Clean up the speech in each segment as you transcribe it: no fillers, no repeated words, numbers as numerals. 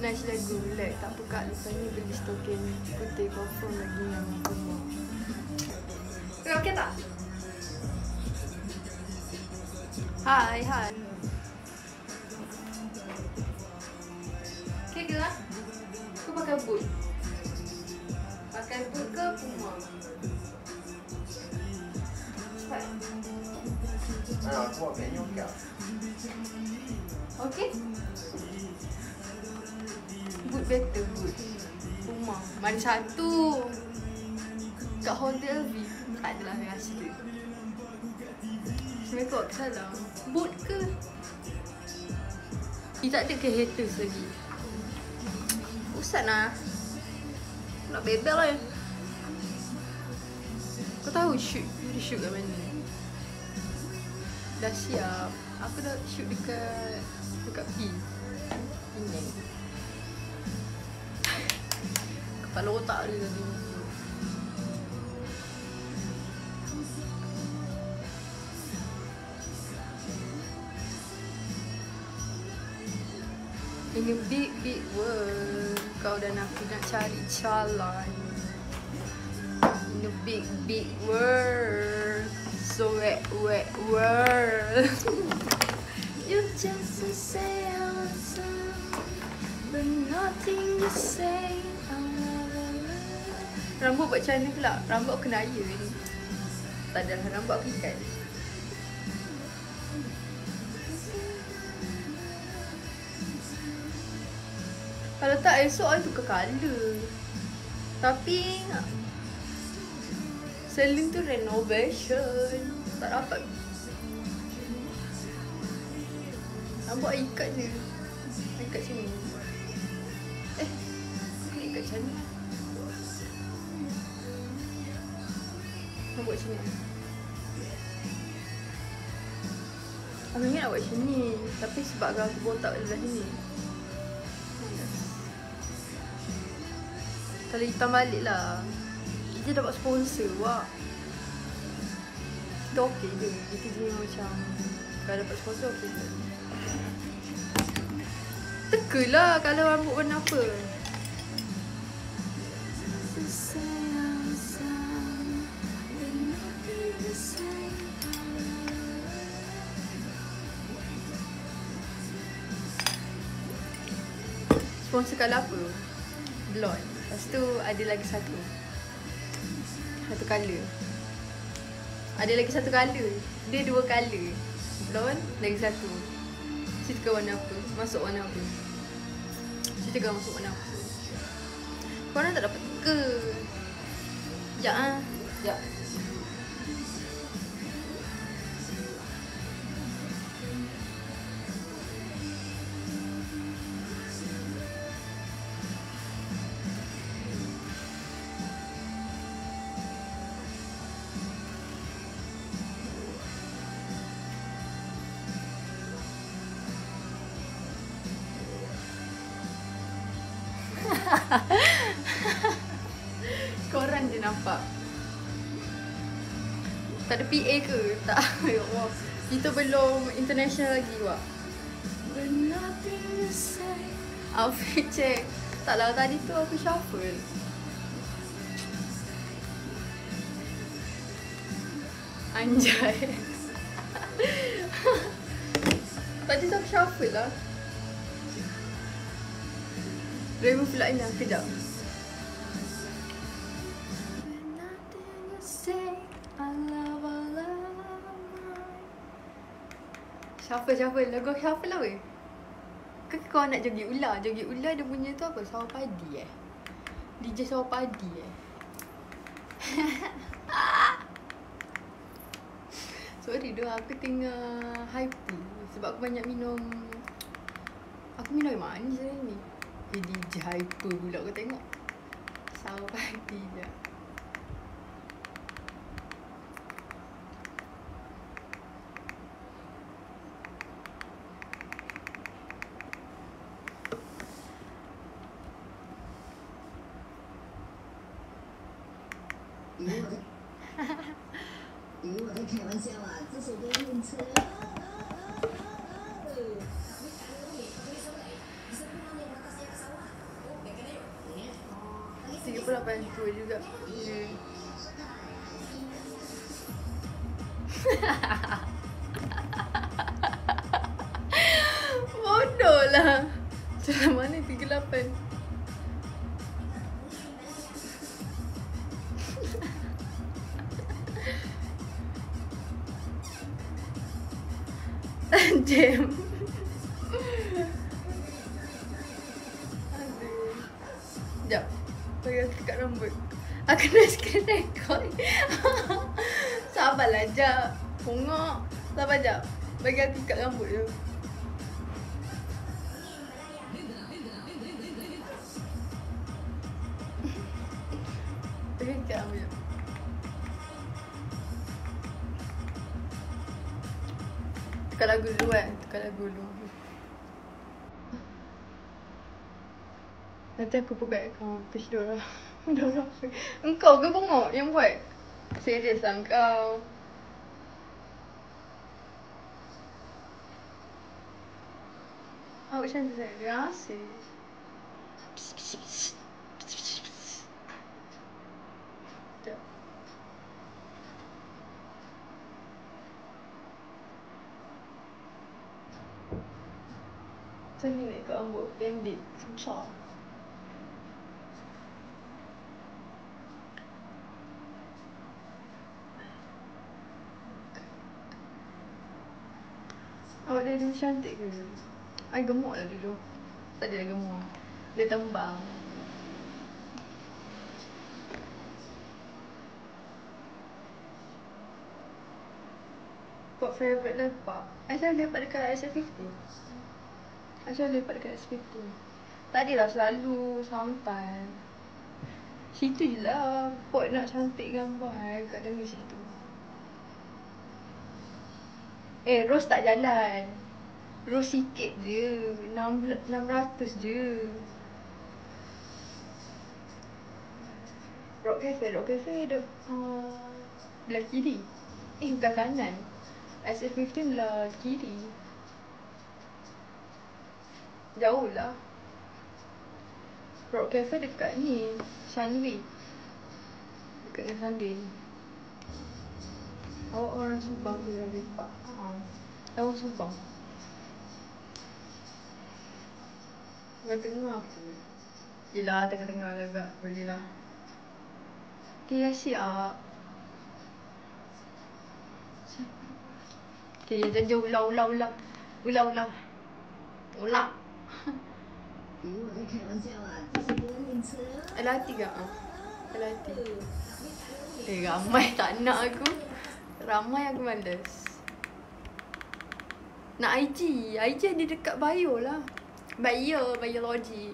nice lagu. Like tak buka lepas ni beli stokin putih confirm lagi yang rumah. Okey tak? Hai. Okey ke lah? Kau pakai boot? Pakai boot ke Puma? Cepat. Aku buat menu okey. Okey? Boot better, boot Puma. Mana satu? Kat hotel V. Tak adalah rasa. Sebenarnya kau salah. Boot ke? Dia tak ada ke haters lagi? Usah lah. Nak bebel lah. Kau tahu shoot kat mana? Dah siap. Aku dah shoot dekat P. Penang. Kepala otak dia tadi. In a big world, kau dan aku nak cari calon. In a big world, so wet world. You just say awesome, but nothing to say. Rambut buat macam mana pula? Rambut aku kena air ni. Tak ada rambut aku ikan. Kalau tak esok I tukar colour. Tapi salon tu renovation. Tak dapat. Rambut I ikat je. I ikat sini. Aku nak ikat macam ni. Rambut macam ni. Aku ingat nak buat macam ni. Tapi sebab aku botak adalah sini. Kalau hitam balik lah. Kita dapat sponsor wak. Kita okey je. Kita jenis macam kalau dapat sponsor okey je. Teka lah kalau rambut warna apa. Sponsor colour apa? Blonde. Lepas tu ada lagi satu colour. Ada lagi satu colour. Dia dua colour. Blonde, lagi satu. Cerita warna apa? Masuk warna apa? Cerita masuk warna apa? Korang tak dapat ke? Sekejap lah. Sekejap. Korang je nampak. Tak ada PA ke? Tak. Ya Allah. Kita belum international lagi wak. Outfit check. Taklah tadi tu aku shuffle. Anjay. Tadi tu aku shuffle lah. Remove pula ni kejap. Shuffle. Lagu shuffle lah weh. Ke kau nak joget ular? Joget ular dia punya tu apa? Sawah padi DJ sawah padi Sorry doh, aku tengah hyper. Sebab aku banyak minum. Aku minum air manis hari ni. DJ hyper pula kau tengok. Sawah padi je.开玩笑啊，这首歌用车。pula bantu juga. Ya. Bodoh lah. Cara mana 38? Jam. Aduh. Sekejap. Bagi aku kat rambut. Aku nak screen record. Sabarlah jap. Pungok. Sabar jap. Bagi aku kat rambut je. Bagi kat rambut je. Tukar lagu dulu kan? Tukar lagu dulu. Nanti aku buka account page Dora. Dora. Engkau ke bengok yang buat? Serius lah engkau. Awak cantik sangat. Terima kasih. Sekejap. Macam ni nak ikut rambut pendek. Susah. Awak dari dulu cantik ke? I gemuk lah dulu. Tak adalah gemuk. Dia tembang. Buat favourite lepak. I selalu lepak dekat SF50. I selalu lepak dekat SF50. Tak adalah selalu sampai. Situ je lah. Pot nak cantik gambar kat dalam situ. Rose tak jalan. Rose sikit je. 600 je. Rock Cafe ada belah kiri. Bukan kanan. SF15 belah kiri. Jauh lah. Rock Cafe dekat ni Sunway. Dekat dengan Sunday. Awak orang Subang je dah lepak. Awak Subang. Tengah-tengah aku. Yelah tengah-tengah agak. Boleh lah. Okay, siap. Okay, jangan ulang. Ulang. 与我在开玩笑啊！这是国民车。 LRT ke? LRT. Ramai tak nak aku. Ramai aku malas. Nak IG. IG ada dekat bio lah. Biology.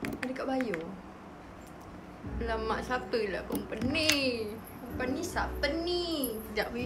Ada dekat bio. Lama siapa lah perempuan ni? Perempuan ni siapa ni? Sekejap weh.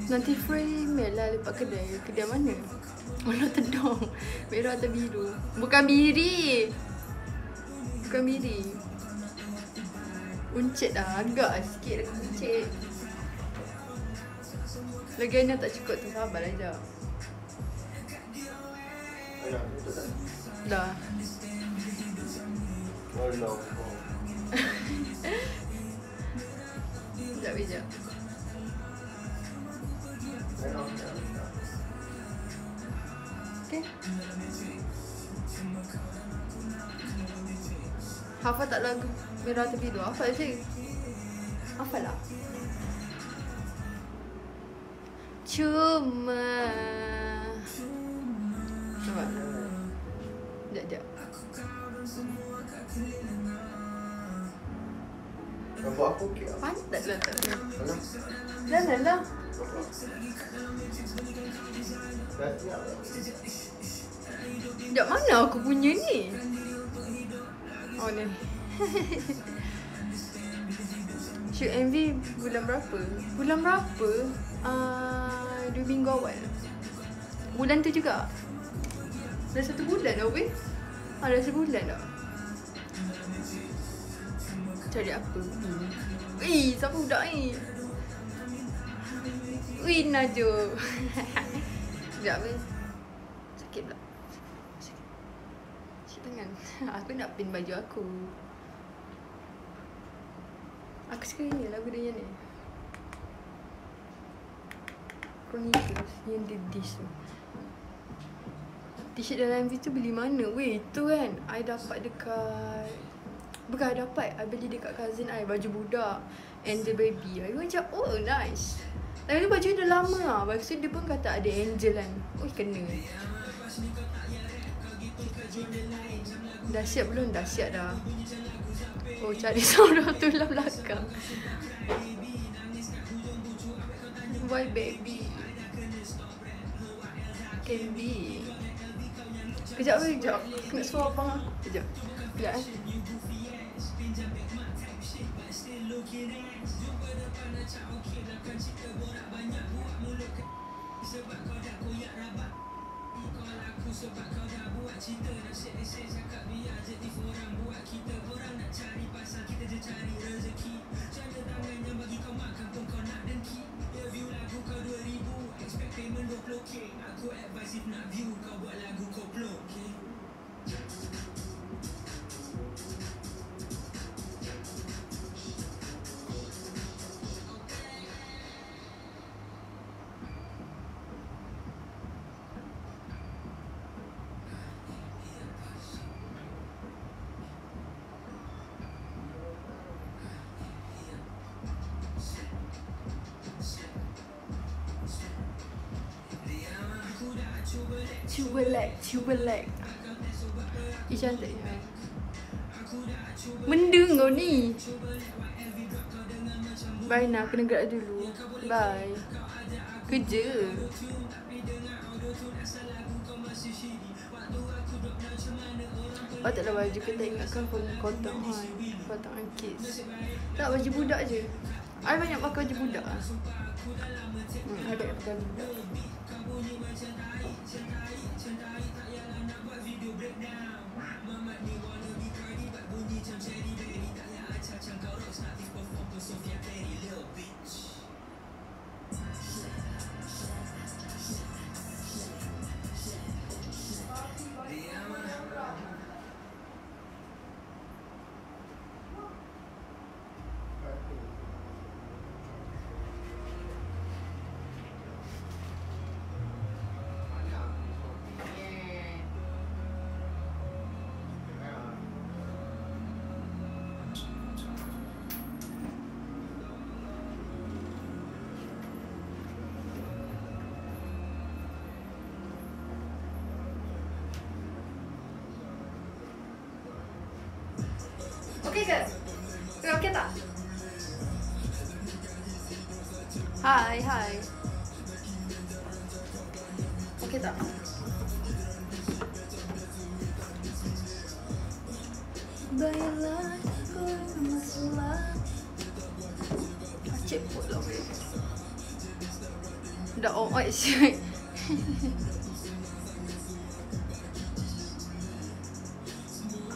Nanti free email lah lepas kedai. Kedai mana? Warna tedong. Merah atau biru? Bukan biri. Uncit dah. Agak sikit aku uncit. Lagiannya tak cukup tu. Sabarlah jap. Dah, betul tak? Dah. Walau. Sekejap. Okay. Hafal tak lagu Merah Tepi tu? Hafal je. Hafal lah. Cuma. Coba. Sekejap. Rambut aku okey lah. Pantat lah tak ada. Alah. Jangan lah. Dah siap dah. Sekejap, mana aku punya ni? Oh ni. Shoot MV bulan berapa? Bulan berapa? 2 minggu awal. Bulan tu juga. Dah 1 bulan dah weh. Dah sebulan dah. Cari apa? Siapa budak ni? Win aja. Sekejap weh. Sakit pula. Sakit tangan. Aku nak pin baju aku. Aku suka ni lagu dia ni. Chronicles yang dia diss tu. T-shirt dalam MV tu beli mana? Weh, tu kan I dapat dekat, bukan I dapat, I beli dekat cousin I, baju budak Angel Baby. I macam, oh nice. Lagi tu baju dah lama lah. Lepas tu dia pun kata ada Angel kan. Oh kena. Dah siap belum? Dah siap dah. Oh cari suara tu lah belakang. Why baby? Can be. Kejap weh, kejap. Nak suara abang aku. Kejap. Kejap Cuba like. Cantik. Benda kau ni. Bye nak, kena gerak dulu. Bye. Kerja. Patutlah baju kita ingatkan kotak kan. Kotak kids. Tak, baju budak je. I banyak pakai baju budak. I banyak pakai baju budak. Okey ke? Okey tak? Hai. Okey tak? Baiklah, aku masalah. Acik pula weh. Dah on siap.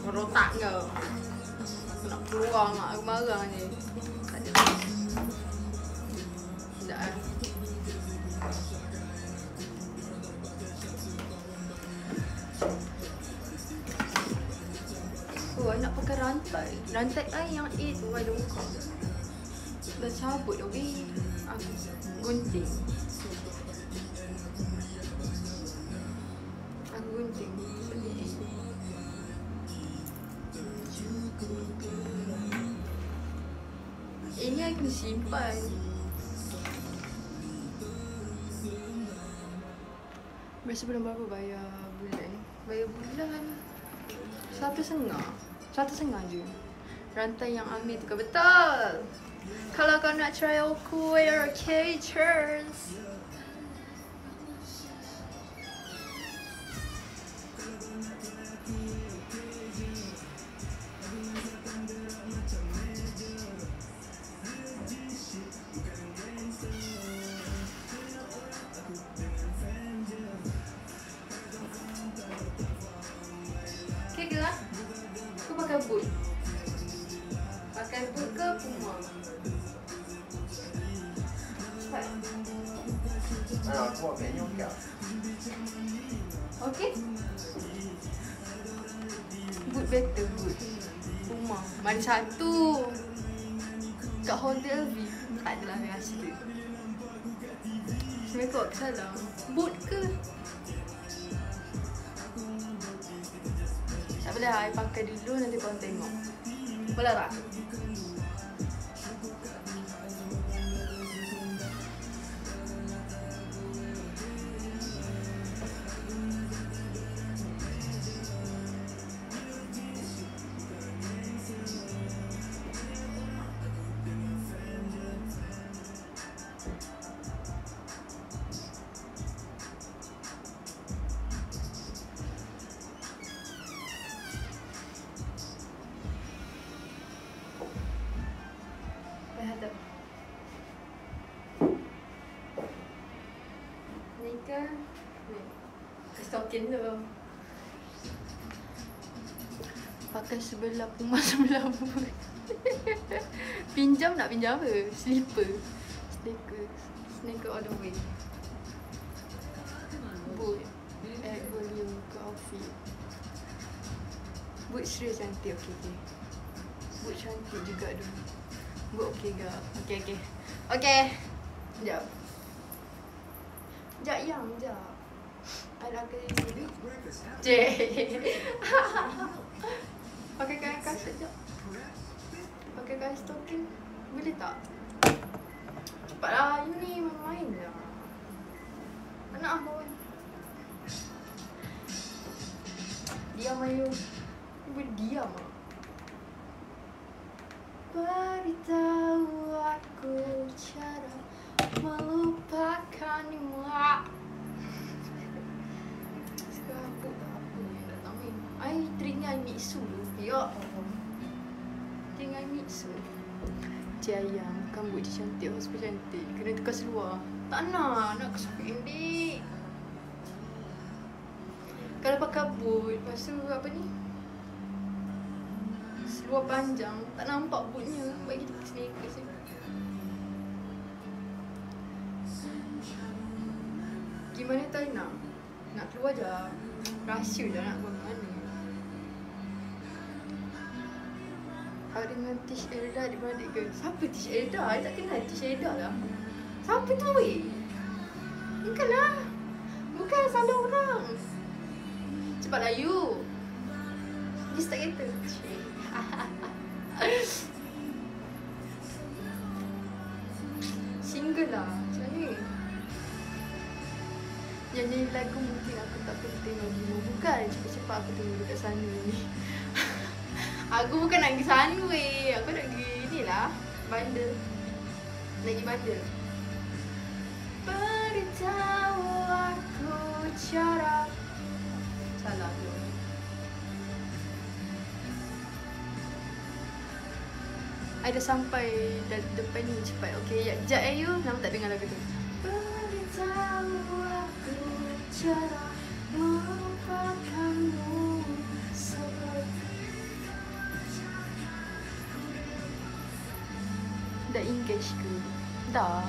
Rotak kau. Nak keluar mak aku marah ni. Tak ada. Sekejap lah. Oh, I nak pakai rantai. Rantai I yang A tu ada muka. Dah cabut dah weh. Aku gunting. Beli A. Ini aku simpan. Biasa bulan berapa bayar bulan? Bayar bulan 150 je. Rantai yang ambil tu kan betul. Kalau kau nak try aku, okay, cheers. Okay ke lah? Kau pakai boot? Pakai boot ke Puma? Cepat. Aku buat menu okey tak? Okay? Boot better, boot. Puma. Mana satu? Kat hotel V. Tak adalah rasa dia. Assalamualaikum, aku salah. Boot ke? Tak apalah, I pakai dulu nanti korang tengok. Boleh tak? Hadap. Ni ke? Ni. Kestokin tu. Pakai sebelah Puma, sebelah boot. Pinjam nak pinjam apa? Slipper. Sneaker all the way. Boot. Add volume ke outfit. Boot serius cantik, okay. Boot cantik juga tu. Boot okay ke? Okay. Sekejap. Sekejap. I nak kena dulu. Cik. Pakai kain kasut sekejap. Pakai kain stocking. Boleh tak? Cepatlah, you ni main lah. Anak apa? Diam ayu. Boleh diam lah. Beritahu aku cara melupakanmu. Sekarang apa yang datang ni? I teringat Mitsu tu. Ya Allah. Teringat Mitsu. Cik ayam, bukan buat dia cantik, hospital cantik. Kena tukar seluar. Tak nak kesukaan dik. Kalau pakai boot, lepas tu apa ni? Seluar panjang, tak nampak bootnya. Bagi kita pakai sneakers je. Gimana tak nak? Nak keluar je. Rahsia dah nak keluar mana. Awak dengan Tish Elda adik-beradik ke? Siapa Tish Elda? I tak kenal Tish Elda lah. Siapa tu weh? Bukanlah. Bukan salah orang. Cepatlah you. Dia start kereta. Single lah. Macam ni. Yang nyanyi lagu mungkin aku tak penting lagi. Bukan cepat-cepat aku tengok dekat sana ni. Aku bukan nak pergi sana weh. Aku nak pergi ni lah. Bandar. Nak pergi bandar. Beritahu aku cara. Salah tu. I dah sampai depan ni cepat. Okay, sekejap you. Nama tak dengar lagu tu. Beritahu aku cara melupakanmu seperti. Dah engage ke? Dah.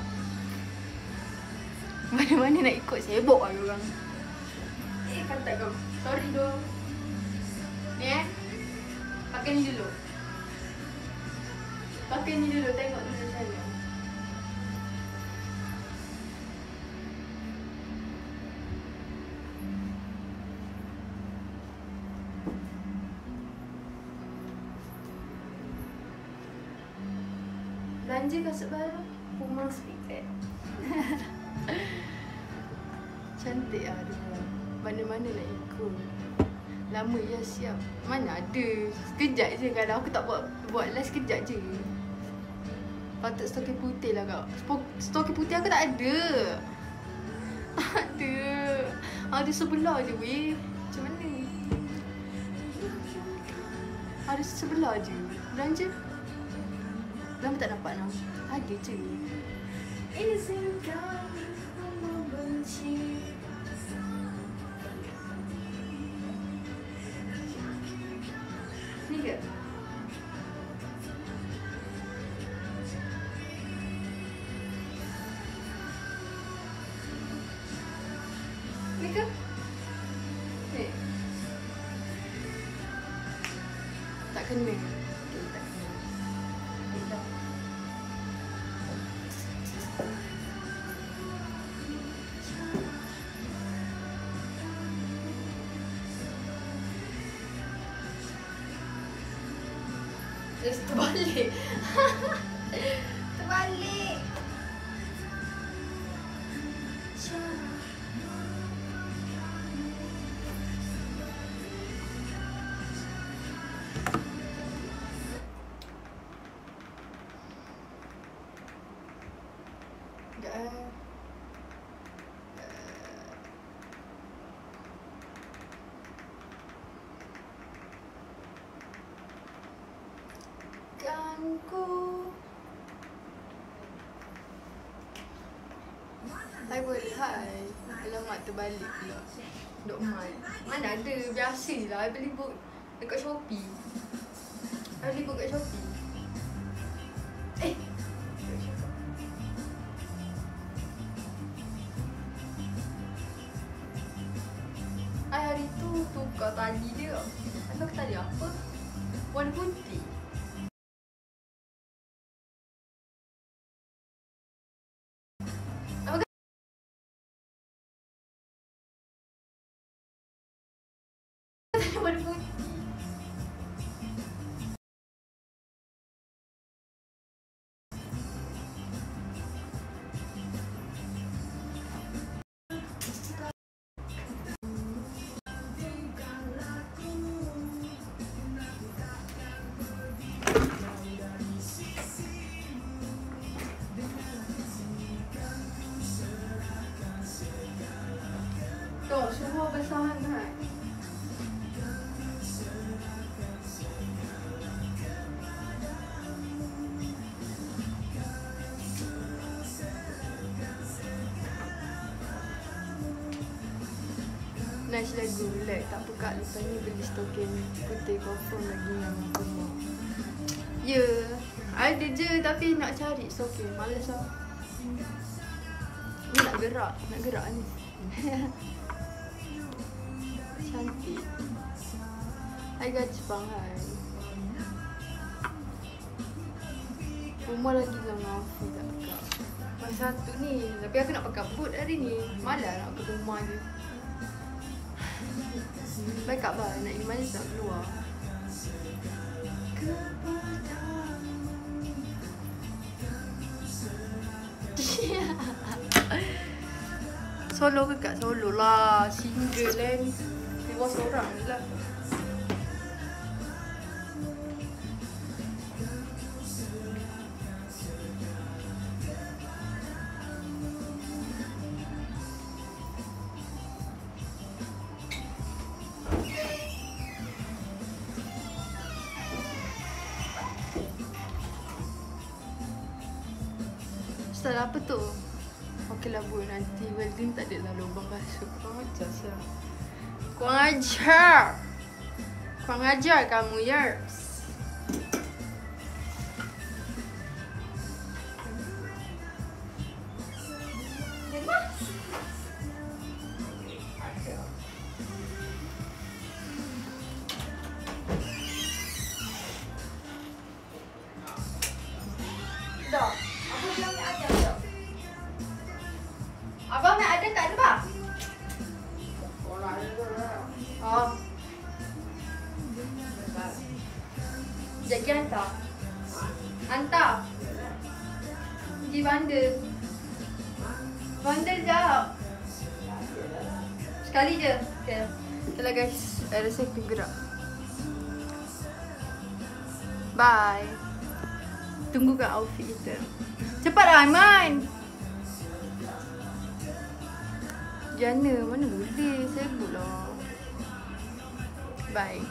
Mana-mana nak ikut sibuk lah orang. Kata kau. Sorry dong. Ni pakai ni dulu. Pakai ni dulu, tengok dulu saya. Belanja kasut baru, Puma Speedpad. Cantik lah dia. Mana-mana nak ikut. lama je siap. Mana ada. Sekejap je kalau aku tak buat live sekejap je. Patut stokin putih lah kak. Stokin putih aku tak ada. Tak ada. Ada sebelah je weh. Macam mana? Ada sebelah je. Belanja. Lama tak nampak nak. Ada je. Izinkan membenci. Ni ke? Ni ke? Ni. Tak kena. Okay, tak kena. Okay, dah. Terbalik. Terbalik. Ku. Hai boleh, hai. Alamak terbalik pula. Dok Mat. Mana ada, biasa lah. I beli book dekat Shopee. I beli book kat Shopee. I hari tu tukar tali dia. I pakai tali apa? Warna putih. Warna putih. Tuh, semua besar sangat. Nice lagu, like tak apa kak, lepas ni beli stokin putih confirm lagi yang aku mau. Ya, ada je tapi nak cari stokin, malas lah. Ni nak gerak ni. Cantik. Hai guys, Jepang hai. Rumah lagi lah Mafi tak kak. Masa satu ni, tapi aku nak pakai boot hari ni. Malas nak ke rumah je. Baik kak bah, nak pergi mana nak keluar. Solo ke kak? Solo lah. Single kan. Keluar seorang je lah. Style apa tu? Okeylah bu, nanti welding tak ada lah lubang kasut. Kurang ajar siap. Kurang ajar kamu ya. Dah. Apa bilang ni ada tak? Abang nak ada tak ada bang? Oh. Sekejap pergi hantar. Hantar. Pergi bandar. Bandar sekejap. Sekali je. Okay. Itulah guys, I rasa aku gerak. Bye. Tunggu kat outfit kita. Cepatlah Aiman. Jana mana boleh, sibuk lah. Bye.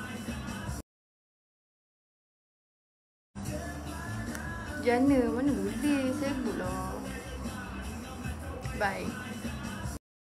Jana mana boleh, sibuk lah. Bye.